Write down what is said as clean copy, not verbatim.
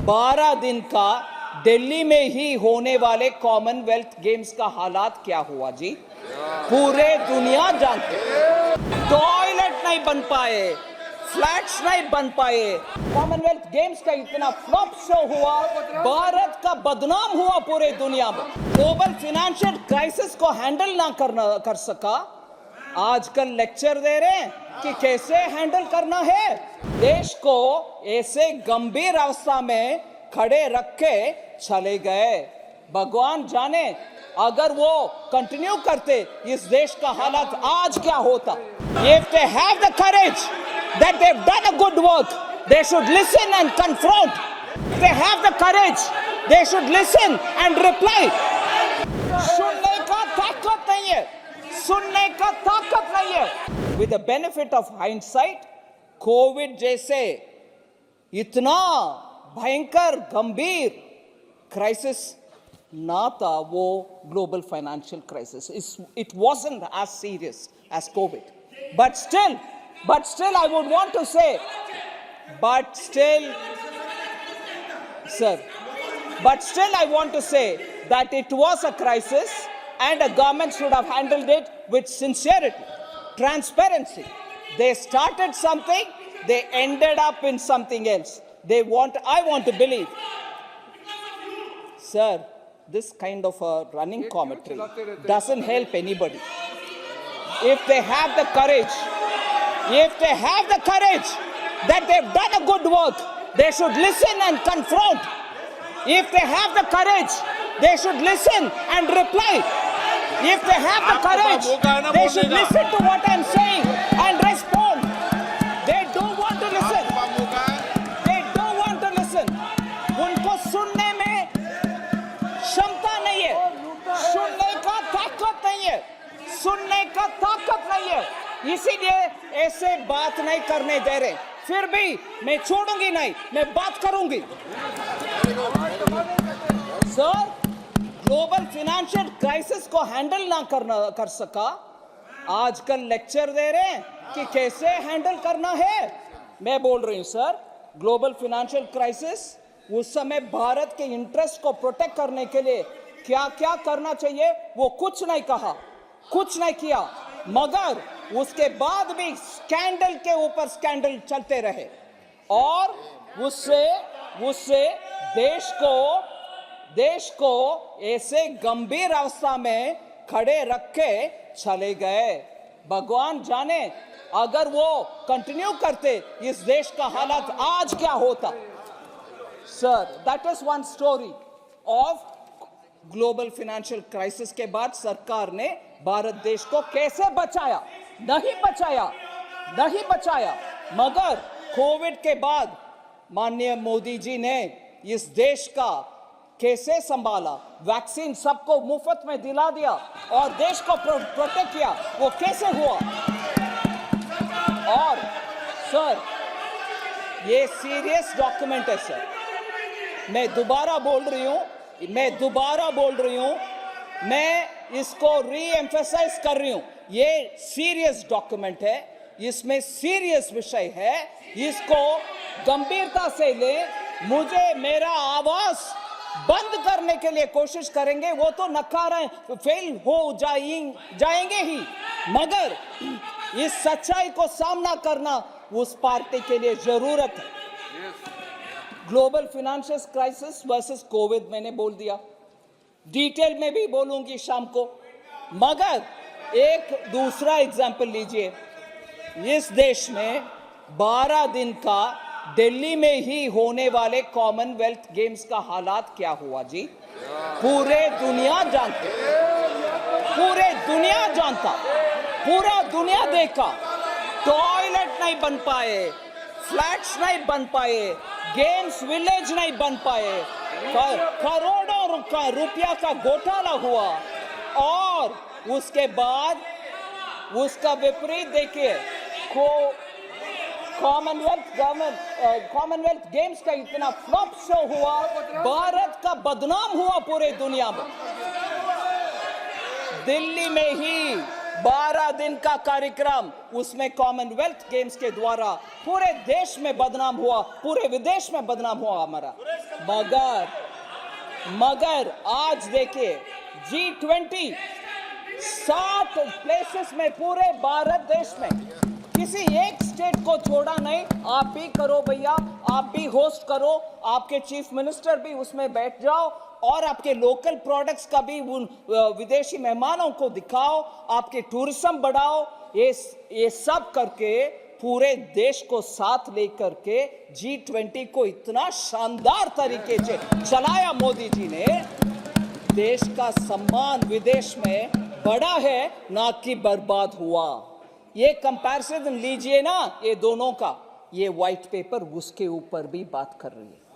12 दिन का दिल्ली में ही होने वाले कॉमनवेल्थ गेम्स का हालात क्या हुआ जी, पूरे दुनिया जानते। टॉयलेट नहीं बन पाए, फ्लैट्स नहीं बन पाए, कॉमनवेल्थ गेम्स का इतना फ्लॉप शो हुआ, भारत का बदनाम हुआ पूरे दुनिया में। ग्लोबल फाइनेंशियल क्राइसिस को हैंडल ना कर सका, आजकल लेक्चर दे रहे हैं कि कैसे हैंडल करना है। देश को ऐसे गंभीर अवस्था में खड़े रख के चले गए। भगवान जाने अगर वो कंटिन्यू करते इस देश का हालत आज क्या होता। If they have the courage that they've done a good work, they should listen and confront. If they have the courage, they should listen and reply. सुनने का ताकत नहीं है, सुनने का ताकत नहीं है। With the benefit of hindsight, Covid जैसे इतना भयंकर गंभीर क्राइसिस ना था वो global financial crisis. It wasn't as serious as COVID. But still I would want to say, but still I want to say that it was a crisis and a government should have handled it with sincerity, transparency. They started something, they ended up in something else. I want to believe. Sir, this kind of a running commentary doesn't help anybody. If they have the courage that they've done a good work, they should listen and confront. If they have the courage, they should listen and reply. If they have the courage, they should listen to what I'm saying and respond. They don't want to listen. They don't want to listen. उनको सुनने में क्षमता नहीं है, सुनने का ताकत नहीं है, सुनने का ताकत नहीं है, इसीलिए ऐसे बात नहीं करने दे रहे। फिर भी मैं छोड़ूंगी नहीं, मैं बात करूंगी। सर, ग्लोबल फाइनेंशियल क्राइसिस को हैंडल ना कर सका, आजकल लेक्चर दे रहे हैं कि कैसे हैंडल करना है। मैं बोल रही हूं सर, ग्लोबल फाइनेंशियल क्राइसिस उस समय भारत के इंटरेस्ट को प्रोटेक्ट करने के लिए क्या क्या करना चाहिए वो कुछ नहीं कहा, कुछ नहीं किया, मगर उसके बाद भी स्कैंडल के ऊपर स्कैंडल चलते रहे और उससे देश को ऐसे गंभीर अवस्था में खड़े रख के चले गए। भगवान जाने अगर वो कंटिन्यू करते इस देश का हालत आज क्या होता। Sir, that is one story of global financial crisis के बाद सरकार ने भारत देश को कैसे बचाया, नहीं बचाया, मगर कोविड के बाद माननीय मोदी जी ने इस देश का कैसे संभाला, वैक्सीन सबको मुफ्त में दिला दिया और देश को प्रोटेक्ट किया, वो कैसे हुआ। और सर, ये सीरियस डॉक्यूमेंट है सर, मैं दोबारा बोल रही हूं, मैं इसको री-एम्फेसाइज कर रही हूं, ये सीरियस डॉक्यूमेंट है, इसमें सीरियस विषय है, इसको गंभीरता से ले। मुझे मेरा आवाज बंद करने के लिए कोशिश करेंगे वो तो नकारा फेल हो जाएंगे ही, मगर इस सच्चाई को सामना करना उस पार्टी के लिए जरूरत है। Global financial crisis versus Covid मैंने बोल दिया, डिटेल में भी बोलूंगी शाम को, मगर एक दूसरा एग्जाम्पल लीजिए। इस देश में 12 दिन का दिल्ली में ही होने वाले कॉमनवेल्थ गेम्स का हालात क्या हुआ जी, पूरे दुनिया जानते, पूरा दुनिया देखा। टॉयलेट नहीं बन पाए, फ्लैट्स नहीं बन पाए, गेम्स विलेज नहीं बन पाए, करोड़ों रुपया का घोटाला हुआ और उसके बाद उसका विपरीत देखिए, कॉमनवेल्थ गेम्स का इतना फ्लॉप शो हुआ, भारत का बदनाम हुआ पूरे दुनिया में। दिल्ली में ही 12 दिन का कार्यक्रम, उसमें कॉमनवेल्थ गेम्स के द्वारा पूरे देश में बदनाम हुआ, पूरे विदेश में बदनाम हुआ हमारा। मगर आज देखिए G20 60 प्लेसेस में पूरे भारत देश में किसी एक स्टेट को छोड़ा नहीं। आप भी करो भैया, आप भी होस्ट करो, आपके चीफ मिनिस्टर भी उसमें बैठ जाओ और आपके लोकल प्रोडक्ट्स का भी उन विदेशी मेहमानों को दिखाओ, आपके टूरिज्म बढ़ाओ। ये सब करके पूरे देश को साथ लेकर के G20 को इतना शानदार तरीके से चलाया मोदी जी ने। देश का सम्मान विदेश में बढ़ा है, ना कि बर्बाद हुआ। ये कंपैरिजन लीजिए ना, ये दोनों का, ये व्हाइट पेपर उसके ऊपर भी बात कर रही है।